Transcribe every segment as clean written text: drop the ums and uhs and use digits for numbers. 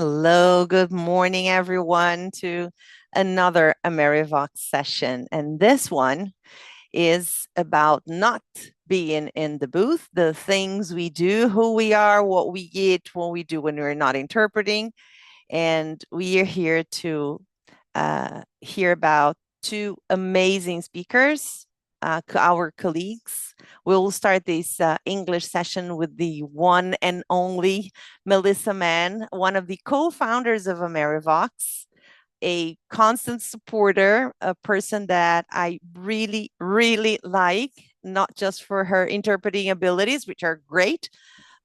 Hello, good morning, everyone, to another AmeriVox session. And this one is about not being in the booth, the things we do, who we are, what we eat, what we do when we're not interpreting. And we are here to hear about two amazing speakers, our colleagues. We'll start this English session with the one and only Melissa Mann, one of the co-founders of AmeriVox, a constant supporter, a person that I really, really like, not just for her interpreting abilities, which are great,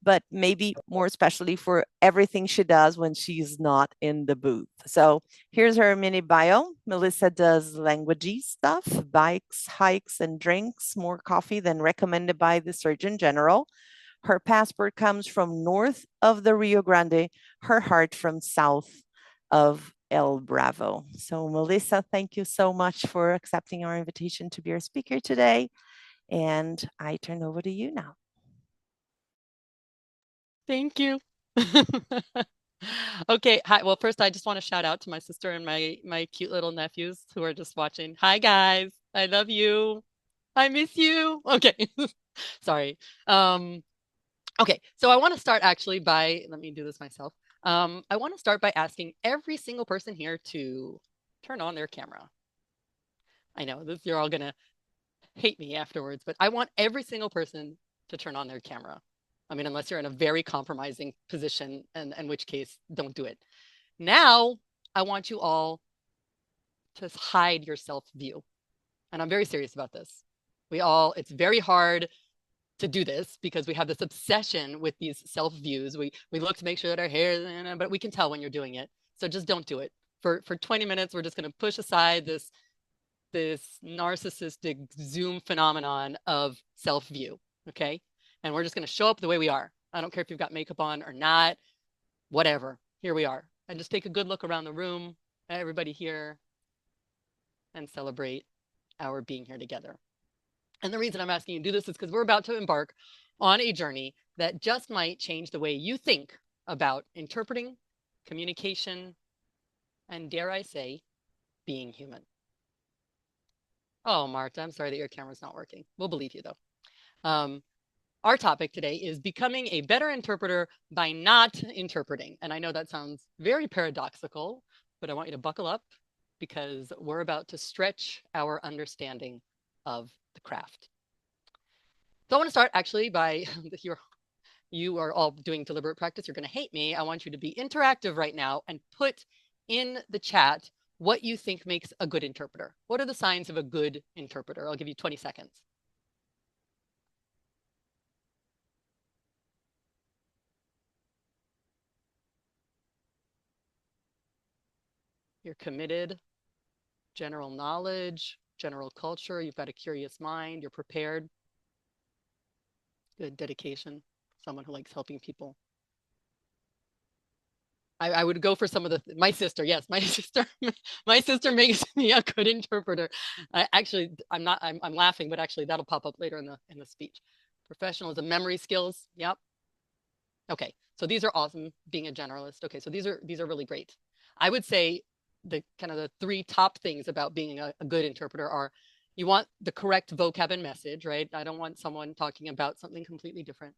but maybe more especially for everything she does when she's not in the booth. So here's her mini bio. Melissa does languagey stuff, bikes, hikes, and drinks more coffee than recommended by the Surgeon General. Her passport comes from north of the Rio Grande, her heart from south of El Bravo. So Melissa, thank you so much for accepting our invitation to be our speaker today. And I turn over to you now. Thank you. Okay. Hi. Well, first, I just want to shout out to my sister and my cute little nephews who are just watching. Hi, guys. I love you. I miss you. Okay. Sorry. Um, okay. So I want to start actually by, let me do this myself. I want to start by asking every single person here to turn on their camera. I know this, you're all gonna hate me afterwards, but I want every single person to turn on their camera. I mean, unless you're in a very compromising position, and in which case, don't do it. Now, I want you all to hide your self view. And I'm very serious about this. It's very hard to do this because we have this obsession with these self views. We look to make sure that our hair is, but we can tell when you're doing it. So just don't do it. For 20 minutes, we're just going to push aside this narcissistic Zoom phenomenon of self view. Okay. And we're just going to show up the way we are. I don't care if you've got makeup on or not, whatever. Here we are. And just take a good look around the room, everybody here, and celebrate our being here together. And the reason I'm asking you to do this is because we're about to embark on a journey that just might change the way you think about interpreting, communication, and dare I say, being human. Oh, Marta, I'm sorry that your camera's not working. We'll believe you though. Um, our topic today is becoming a better interpreter by not interpreting. And I know that sounds very paradoxical, but I want you to buckle up because we're about to stretch our understanding of the craft. So I want to start actually by you are all doing deliberate practice. You're going to hate me. I want you to be interactive right now and put in the chat what you think makes a good interpreter. What are the signs of a good interpreter? I'll give you 20 seconds. You're committed, general knowledge, general culture. You've got a curious mind. You're prepared. Good dedication. Someone who likes helping people. I would go for some of my sister. Yes, my sister. My sister makes me a good interpreter. I'm laughing, but actually that'll pop up later in the speech. Professionalism, memory skills. Yep. Okay. So these are awesome. Being a generalist. Okay. So these are really great. I would say the kind of the three top things about being a good interpreter are you want the correct vocab and message, right? I don't want someone talking about something completely different.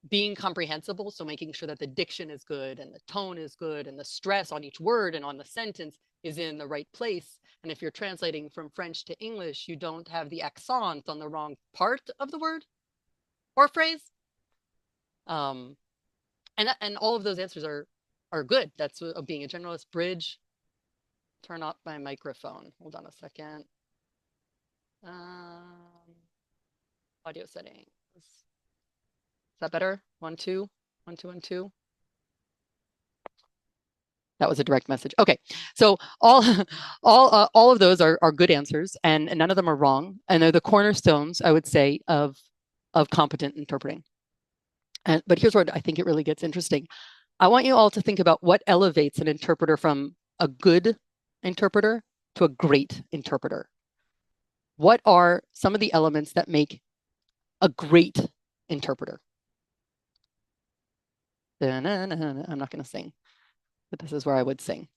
Being comprehensible, so making sure that the diction is good and the tone is good and the stress on each word and on the sentence is in the right place. And if you're translating from French to English, you don't have the accent on the wrong part of the word or phrase. Um, and all of those answers are good. That's being a generalist. Bridge. Turn off my microphone. Hold on a second. Um, audio settings. Is that better? 1, 2, 1, 2, 1, 2. That was a direct message. Okay, so all of those are good answers, and none of them are wrong, and they're the cornerstones, I would say, of competent interpreting. But here's where I think it really gets interesting. I want you all to think about what elevates an interpreter from a good interpreter to a great interpreter. What are some of the elements that make a great interpreter? I'm not going to sing, but this is where I would sing.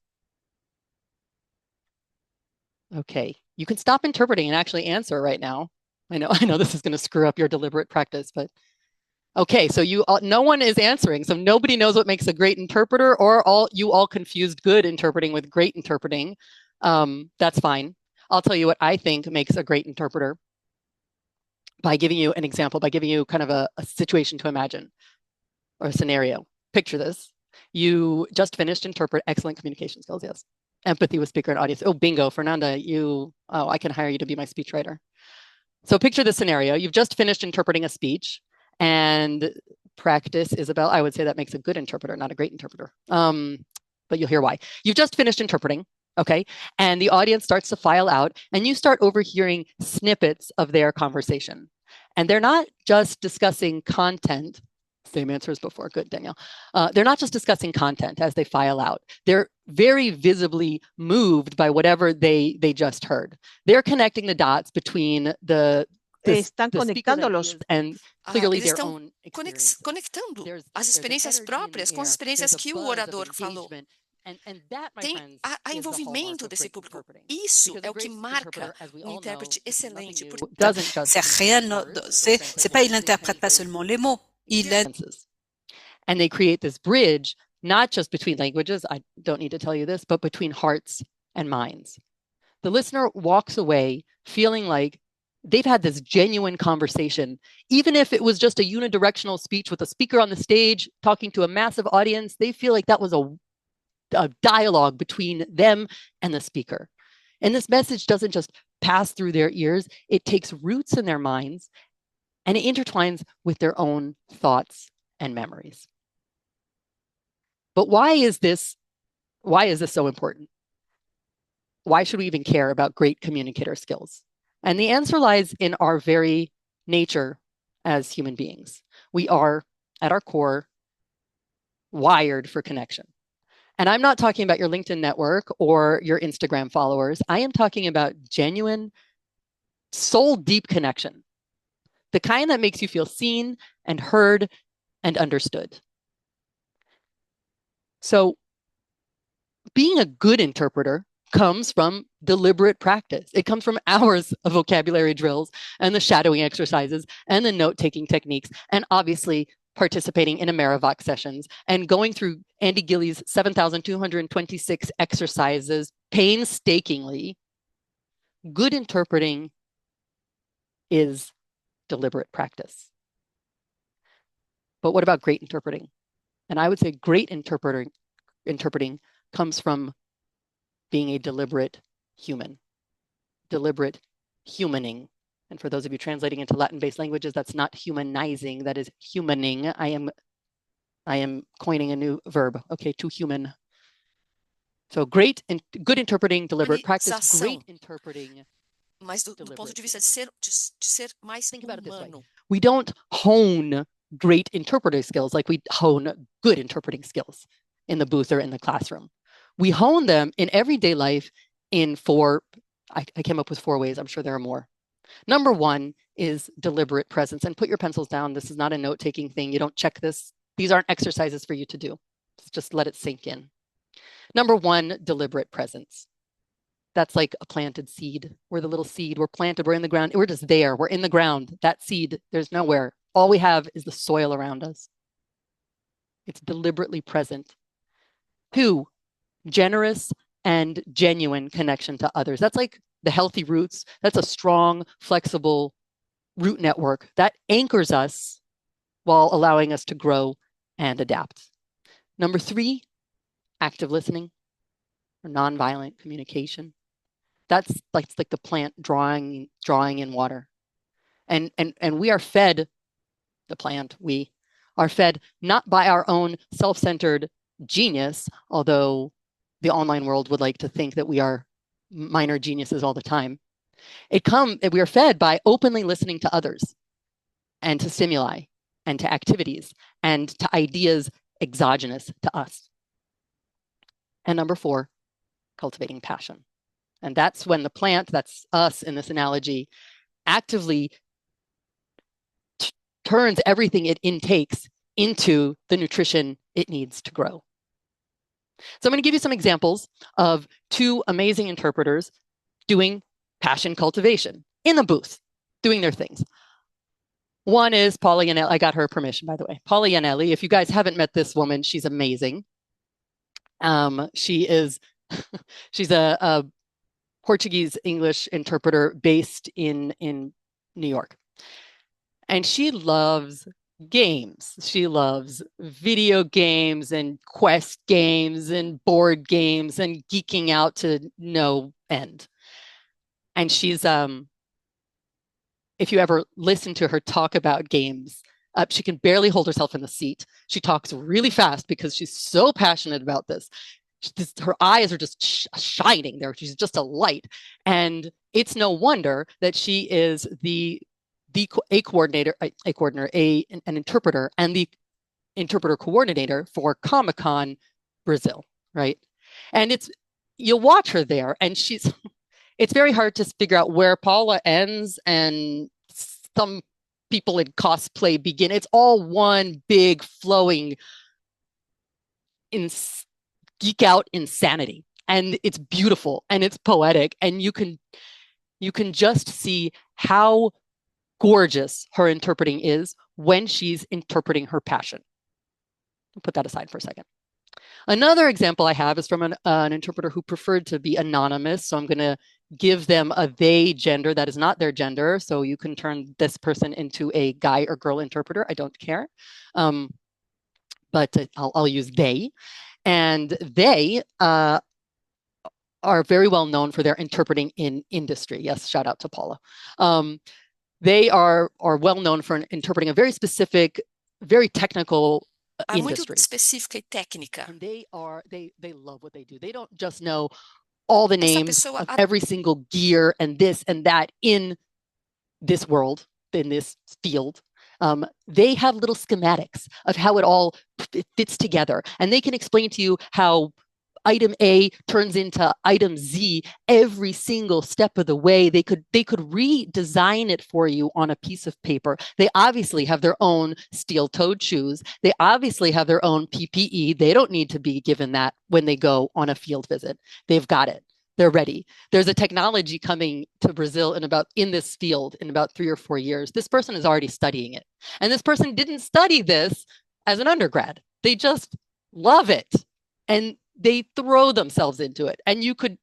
Okay, you can stop interpreting and actually answer right now. I know this is going to screw up your deliberate practice, but okay, so no one is answering, so nobody knows what makes a great interpreter, or you all confused good interpreting with great interpreting. That's fine. I'll tell you what I think makes a great interpreter by giving you an example, by giving you kind of a situation to imagine or a scenario. Picture this. You just finished interpret excellent communication skills, yes. Empathy with speaker and audience. Oh, bingo, Fernanda, I can hire you to be my speechwriter. So picture this scenario. You've just finished interpreting a speech, and practice, Isabel, I would say that makes a good interpreter, not a great interpreter. But you'll hear why. You've just finished interpreting, okay? And the audience starts to file out, and you start overhearing snippets of their conversation. And they're not just discussing content. Same answer as before. Good, Danielle. They're not just discussing content as they file out. They're very visibly moved by whatever they just heard. They're connecting the dots between the Están conectando los and clearly Eles their estão own experiences. conectando as experiências próprias com as experiências que o orador falou. Tem há envolvimento desse público. Isso é o que marca um intérprete excelente. C'est pas, il n'interprète pas seulement les mots, and they create this bridge, not just between languages, I don't need to tell you this, but between hearts and minds. The listener walks away feeling like they've had this genuine conversation, even if it was just a unidirectional speech with a speaker on the stage talking to a massive audience. They feel like that was a dialogue between them and the speaker. And this message doesn't just pass through their ears, it takes roots in their minds and it intertwines with their own thoughts and memories. But why is this so important? Why should we even care about great communicator skills? And the answer lies in our very nature as human beings. We are, at our core, wired for connection. And I'm not talking about your LinkedIn network or your Instagram followers. I am talking about genuine, soul-deep connection. The kind that makes you feel seen and heard and understood. So being a good interpreter comes from deliberate practice. It comes from hours of vocabulary drills and the shadowing exercises and the note-taking techniques, and obviously participating in AmeriVox sessions and going through Andy Gillies' 7,226 exercises painstakingly. Good interpreting is deliberate practice. But what about great interpreting? And I would say great interpreting comes from being a deliberate human, deliberate humaning. And for those of you translating into Latin-based languages, that's not humanizing, that is humaning. I am coining a new verb, okay, to human. So great and good interpreting, deliberate practice, great interpreting. Mas do ponto de vista de ser mais Think about it this way. humano. We don't hone great interpreting skills like we hone good interpreting skills in the booth or in the classroom. We hone them in everyday life in I came up with 4 ways. I'm sure there are more. Number 1 is deliberate presence. And put your pencils down. This is not a note-taking thing. You don't check this. These aren't exercises for you to do. Just let it sink in. Number 1, deliberate presence. That's like a planted seed. We're the little seed. We're planted. We're in the ground. We're just there. We're in the ground. That seed, there's nowhere. All we have is the soil around us. It's deliberately present. 2, generous and genuine connection to others. That's like the healthy roots. That's a strong, flexible root network that anchors us while allowing us to grow and adapt. Number 3, active listening or nonviolent communication. That's like the plant drawing in water. And we are fed, the plant, we are fed not by our own self-centered genius, although the online world would like to think that we are minor geniuses all the time. We are fed by openly listening to others and to stimuli and to activities and to ideas exogenous to us. And number 4, cultivating passion. And that's when the plant, that's us in this analogy, actively turns everything it intakes into the nutrition it needs to grow. So I'm going to give you some examples of two amazing interpreters doing passion cultivation in the booth, doing their things. One is Paula Yanelli. I got her permission, by the way. Paula Yanelli. If you guys haven't met this woman, she's amazing. She's a Portuguese English interpreter based in New York. And she loves games. She loves video games and quest games and board games and geeking out to no end. And she's if you ever listen to her talk about games, she can barely hold herself in the seat. She talks really fast because she's so passionate about this. Her eyes are just shining there. She's just a light. And it's no wonder that she is an interpreter and the interpreter coordinator for Comic-Con Brazil, right? And you'll watch her there and it's very hard to figure out where Paula ends and some people in cosplay begin. It's all one big flowing geek out insanity. And it's beautiful and it's poetic. And you can just see how gorgeous her interpreting is when she's interpreting her passion. I'll put that aside for a second. Another example I have is from an interpreter who preferred to be anonymous. So I'm going to give them a they gender that is not their gender. So you can turn this person into a guy or girl interpreter. I don't care. But I'll use they. And they are very well known for their interpreting in industry. Yes, shout out to Paula. They are well known for interpreting a very specific, very technical industry. Muito específica e técnica. And they love what they do. They don't just know all the names of every single gear and this and that in this world, in this field. They have little schematics of how it all fits together. And they can explain to you how item A turns into item Z every single step of the way. They could redesign it for you on a piece of paper. They obviously have their own steel-toed shoes. They obviously have their own PPE. They don't need to be given that when they go on a field visit. They've got it. They're ready. There's a technology coming to Brazil in this field in about 3 or 4 years. This person is already studying it. And this person didn't study this as an undergrad. They just love it. And they throw themselves into it. And you could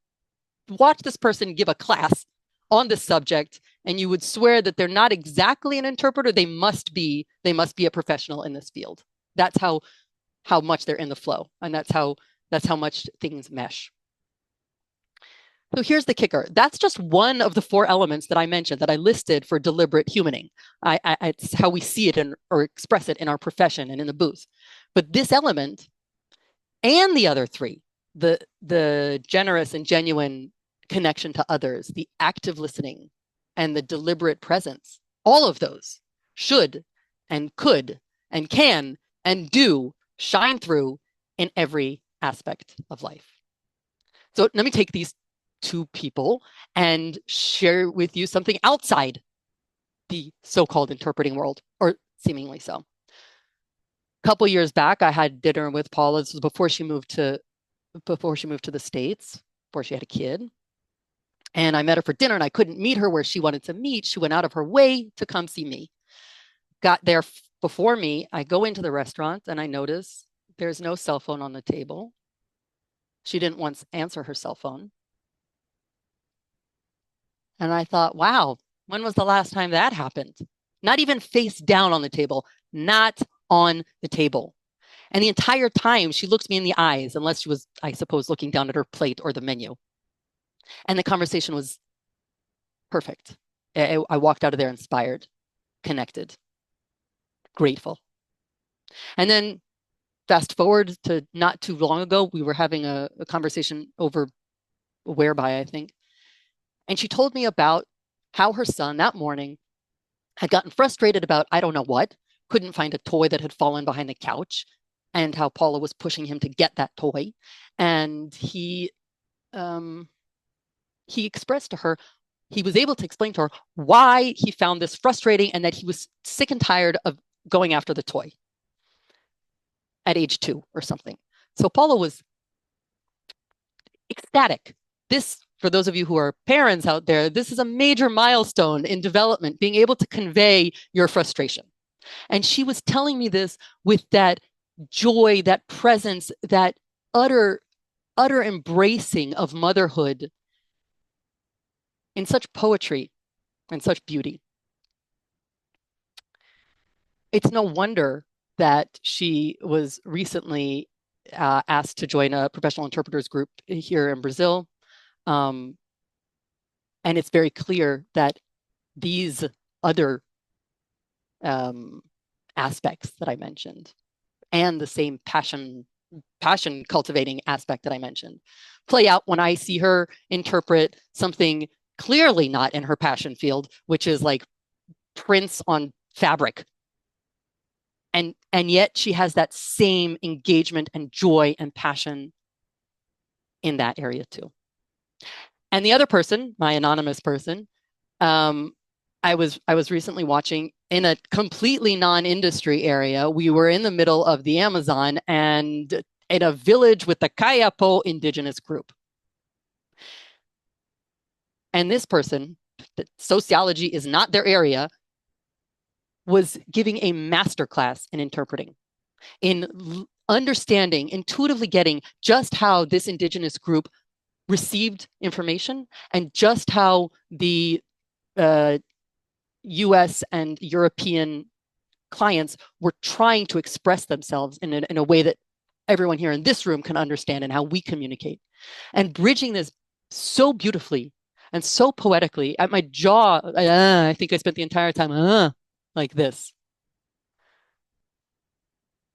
watch this person give a class on this subject, and you would swear that they're not exactly an interpreter. They must be a professional in this field. That's how much they're in the flow. And that's how much things mesh. So here's the kicker. That's just one of the 4 elements that I mentioned that I listed for deliberate humaning. It's how we see it or express it in our profession and in the booth. But this element and the other 3, the generous and genuine connection to others, the active listening, and the deliberate presence, all of those should and could and can and do shine through in every aspect of life. So let me take these 2 people and share with you something outside the so-called interpreting world, or seemingly so. A couple years back, I had dinner with Paula. This was before she moved to the States, before she had a kid. And I met her for dinner and I couldn't meet her where she wanted to meet. She went out of her way to come see me. Got there before me. I go into the restaurant and I notice there's no cell phone on the table. She didn't once answer her cell phone. And I thought, wow, when was the last time that happened? Not even face down on the table, not on the table. And the entire time she looked me in the eyes, unless she was, I suppose, looking down at her plate or the menu. And the conversation was perfect. I walked out of there inspired, connected, grateful. And then fast forward to not too long ago, we were having a conversation over Whereby, I think. And she told me about how her son that morning had gotten frustrated about, I don't know what, couldn't find a toy that had fallen behind the couch, and how Paula was pushing him to get that toy. And he expressed to her, he was able to explain to her why he found this frustrating and that he was sick and tired of going after the toy. at age 2 or something. So Paula was ecstatic. This, for those of you who are parents out there, this is a major milestone in development, being able to convey your frustration. And she was telling me this with that joy, that presence, that utter embracing of motherhood in such poetry and such beauty. It's no wonder that she was recently asked to join a professional interpreters group here in Brazil. And it's very clear that these other aspects that I mentioned, and the same passion cultivating aspect that I mentioned, play out when I see her interpret something clearly not in her passion field, which is like prints on fabric. And yet she has that same engagement and joy and passion in that area too. And the other person, my anonymous person, I was recently watching in a completely non-industry area. We were in the middle of the Amazon and in a village with the Kayapo indigenous group. And this person, sociology is not their area, was giving a masterclass in interpreting, in understanding, intuitively getting just how this indigenous group received information and just how the US and European clients were trying to express themselves in a way that everyone here in this room can understand, and how we communicate. And bridging this so beautifully and so poetically, at my jaw, I think I spent the entire time like this.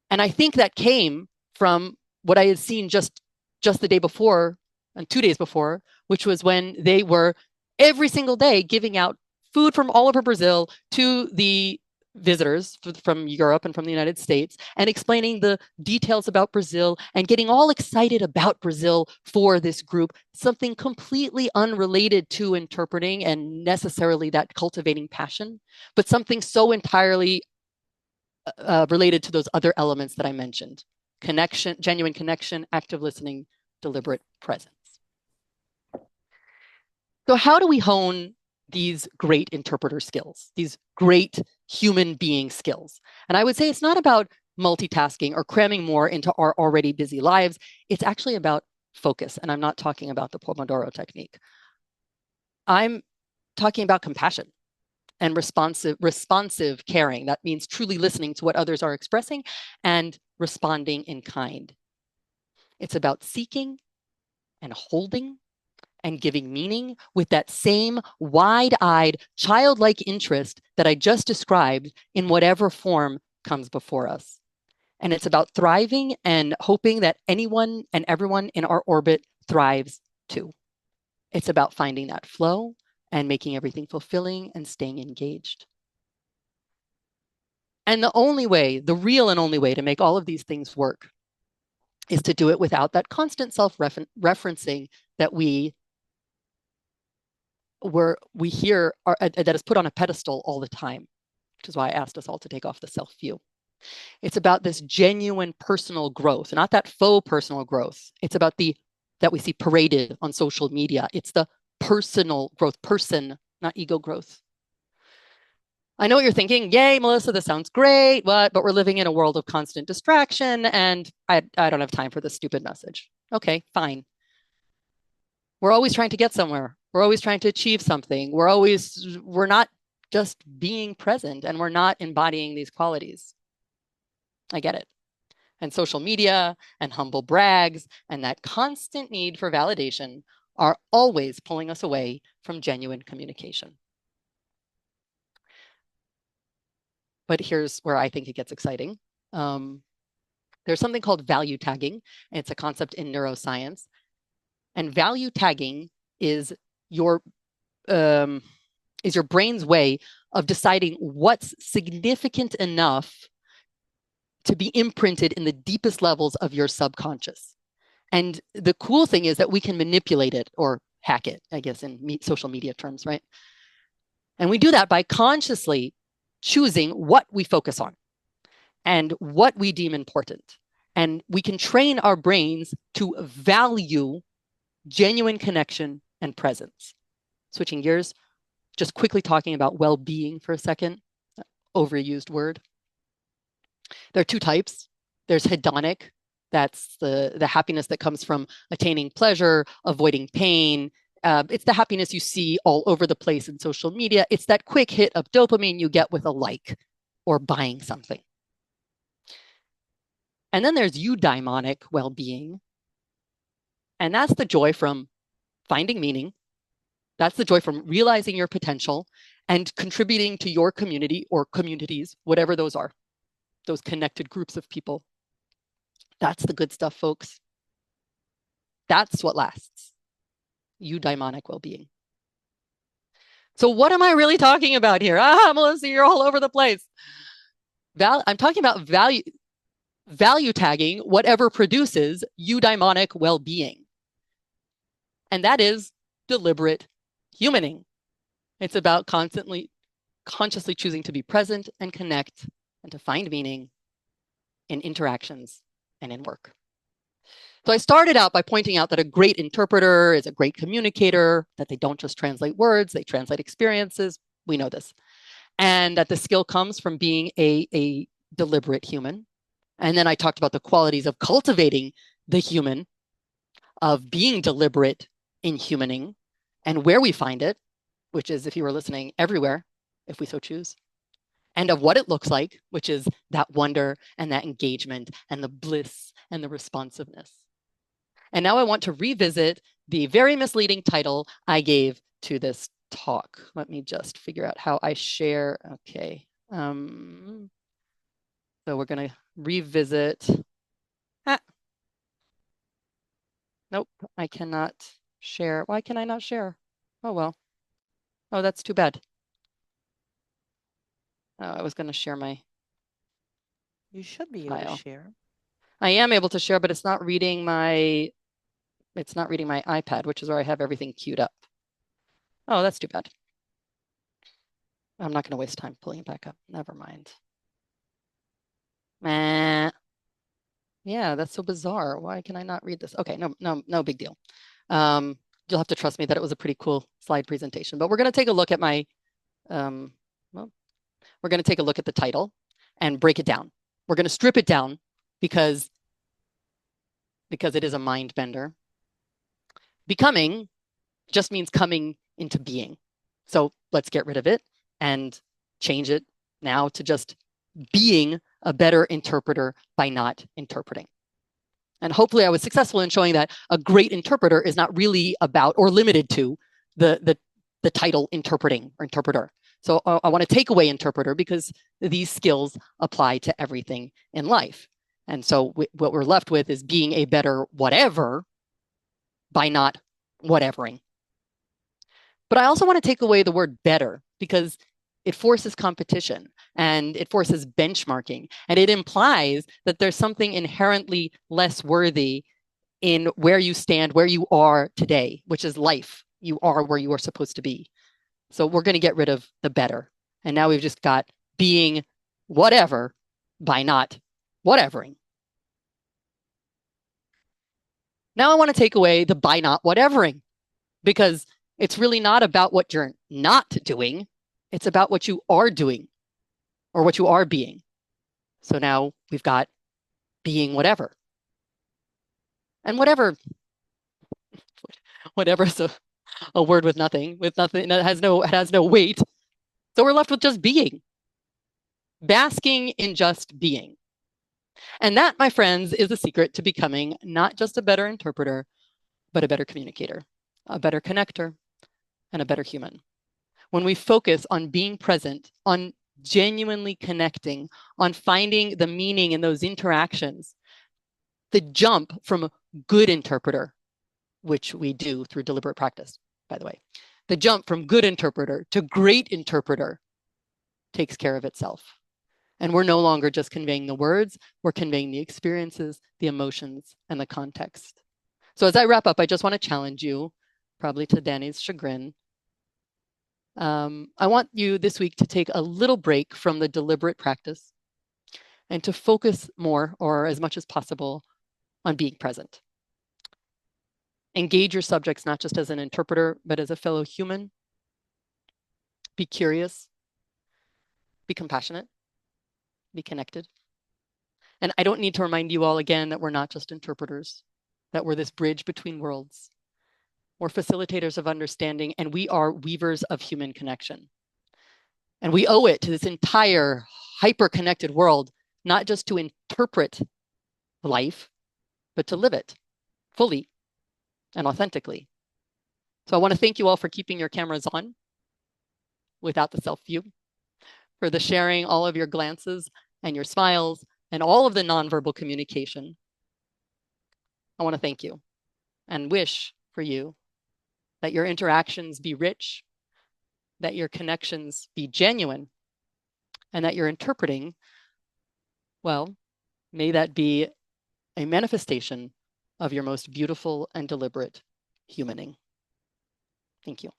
And I think that came from what I had seen just the day before and 2 days before, which was when they were every single day giving out food from all over Brazil to the visitors from Europe and from the United States, and explaining the details about Brazil and getting all excited about Brazil for this group, something completely unrelated to interpreting and necessarily that cultivating passion, but something so entirely related to those other elements that I mentioned: connection, genuine connection, active listening, deliberate presence. So how do we hone these great interpreter skills, these great human being skills? And I would say it's not about multitasking or cramming more into our already busy lives. It's actually about focus. And I'm not talking about the Pomodoro technique. I'm talking about compassion and responsive caring. That means truly listening to what others are expressing and responding in kind. It's about seeking and holding and giving meaning with that same wide-eyed, childlike interest that I just described in whatever form comes before us. And it's about thriving and hoping that anyone and everyone in our orbit thrives too. It's about finding that flow and making everything fulfilling and staying engaged. And the only way, the real and only way to make all of these things work is to do it without that constant self-referencing that we hear that is put on a pedestal all the time, which is why I asked us all to take off the self view. It's about this genuine personal growth, not that faux personal growth. It's about that we see paraded on social media. It's the personal growth, person, not ego growth. I know what you're thinking. Yay, Melissa, this sounds great. But we're living in a world of constant distraction, and I don't have time for this stupid message. Okay, fine. We're always trying to get somewhere. We're always trying to achieve something. We're not just being present, and we're not embodying these qualities. I get it. And social media and humble brags and that constant need for validation are always pulling us away from genuine communication. But here's where I think it gets exciting. There's something called value tagging, and it's a concept in neuroscience. And value tagging is your brain's way of deciding what's significant enough to be imprinted in the deepest levels of your subconscious. And the cool thing is that we can manipulate it or hack it, I guess, in social media terms, right? And we do that by consciously choosing what we focus on and what we deem important. And we can train our brains to value genuine connection and presence. Switching gears, just quickly talking about well-being for a second, overused word. There are two types. There's hedonic, that's the happiness that comes from attaining pleasure, avoiding pain. It's the happiness you see all over the place in social media. It's that quick hit of dopamine you get with a like or buying something. And then there's eudaimonic well-being. And that's the joy from finding meaning. That's the joy from realizing your potential and contributing to your community or communities, whatever those are, those connected groups of people. That's the good stuff, folks. That's what lasts. Eudaimonic well-being. So what am I really talking about here? Melissa, you're all over the place. I'm talking about value tagging whatever produces eudaimonic well-being. And that is deliberate humaning. It's about consciously choosing to be present and connect and to find meaning in interactions and in work. So I started out by pointing out that a great interpreter is a great communicator, that they don't just translate words, they translate experiences. We know this. And that the skill comes from being a deliberate human. And then I talked about the qualities of cultivating the human, of being deliberate in humaning, and where we find it, which is, if you were listening, everywhere, if we so choose. And of what it looks like, which is that wonder and that engagement and the bliss and the responsiveness. And now I want to revisit the very misleading title I gave to this talk. Let me just figure out how I share. Okay. So we're going to revisit. Nope, I cannot share. Why can I not share? Oh, well. Oh, that's too bad. I was going to share my You should be able to share. I am able to share, but it's not reading my iPad, which is where I have everything queued up. Oh, that's too bad. I'm not going to waste time pulling it back up. Never mind. Yeah, that's so bizarre. Why can I not read this? Okay, no big deal. You'll have to trust me that it was a pretty cool slide presentation. But we're going to take a look at we're going to take a look at the title and break it down. We're going to strip it down because it is a mind bender. Becoming just means coming into being. So let's get rid of it and change it now to just being a better interpreter by not interpreting. And hopefully I was successful in showing that a great interpreter is not really about or limited to the title interpreting or interpreter. So I want to take away interpreter because these skills apply to everything in life. And so what we're left with is being a better whatever by not whatevering. But I also want to take away the word better because it forces competition and it forces benchmarking. And it implies that there's something inherently less worthy in where you stand, where you are today, which is life. You are where you are supposed to be. So we're going to get rid of the better. And now we've just got being whatever by not whatevering. Now I want to take away the by not whatevering because it's really not about what you're not doing. It's about what you are doing or what you are being. So now we've got being whatever. And whatever is a word with nothing, that has no weight. So we're left with just being. Basking in just being. And that, my friends, is the secret to becoming not just a better interpreter, but a better communicator, a better connector, and a better human. When we focus on being present, on genuinely connecting, on finding the meaning in those interactions, the jump from good interpreter, which we do through deliberate practice, by the way, the jump from good interpreter to great interpreter takes care of itself. And we're no longer just conveying the words, we're conveying the experiences, the emotions, and the context. So as I wrap up, I just want to challenge you, probably to Danny's chagrin. I want you this week to take a little break from the deliberate practice and to focus more, or as much as possible, on being present. Engage your subjects not just as an interpreter, but as a fellow human. Be curious, be compassionate, be connected. And I don't need to remind you all again that we're not just interpreters, that we're this bridge between worlds. We're facilitators of understanding, and we are weavers of human connection. And we owe it to this entire hyper-connected world, not just to interpret life, but to live it fully and authentically. So I want to thank you all for keeping your cameras on without the self-view, for the sharing all of your glances and your smiles and all of the nonverbal communication. I want to thank you and wish for you that your interactions be rich, that your connections be genuine, and that your interpreting, well, may that be a manifestation of your most beautiful and deliberate humaning. Thank you.